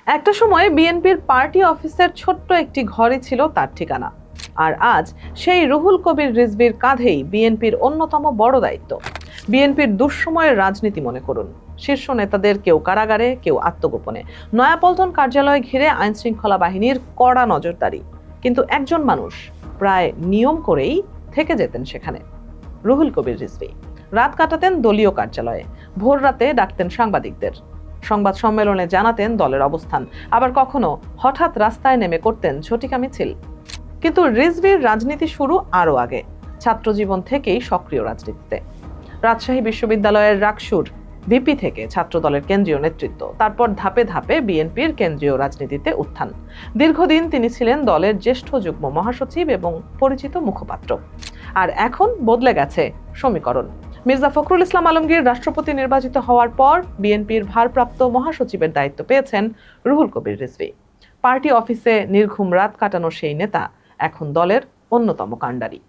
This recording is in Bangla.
একটা সময় বিএনপির পার্টি অফিসের ছোট্ট একটি ঘরই ছিল তার ঠিকানা। আর আজ সেই রুহুল কবির রিজভীর কাঁধেই বিএনপির অন্যতম বড় দায়িত্ব। বিএনপির দুঃসময়ের রাজনীতি মনে করুন। শীর্ষ নেতাদের কেউ কারাগারে, কেউ আত্মগোপনে। নয়াপল্টন কার্যালয় ঘিরে আইন শৃঙ্খলা বাহিনীর কড়া নজরদারি, কিন্তু একজন মানুষ প্রায় নিয়ম করেই থেকে যেতেন সেখানে, রুহুল কবির রিজভী। রাত কাটাতেন দলীয় কার্যালয়ে, ভোর রাতে ডাকতেন সাংবাদিকদের, সংবাদ সম্মেলনে জানাতেন দলের অবস্থান, আবার কখনো হঠাৎ রাস্তায় নেমে করতেন ঝটিকা মিছিল। কিন্তু রিজভীর রাজনীতি শুরু আরও আগে, ছাত্র জীবন থেকেই সক্রিয় রাজনীতিতে। রাজশাহী বিশ্ববিদ্যালয়ের রাকসুর ভিপি থেকে ছাত্র দলের কেন্দ্রীয় নেতৃত্ব, তারপর ধাপে ধাপে বিএনপির কেন্দ্রীয় রাজনীতিতে উত্থান। দীর্ঘদিন তিনি ছিলেন দলের জ্যেষ্ঠ যুগ্ম মহাসচিব এবং পরিচিত মুখপাত্র। আর এখন বদলে গেছে সমীকরণ। মির্জা ফখরুল ইসলাম আলমগীর রাষ্ট্রপতি নির্বাচিত হওয়ার পর বিএনপির ভারপ্রাপ্ত মহাসচিবের দায়িত্ব পেয়েছেন রুহুল কবির রিজভী। পার্টি অফিসে নির্ঘুম রাত কাটানো সেই নেতা এখন দলের অন্যতম কাণ্ডারি।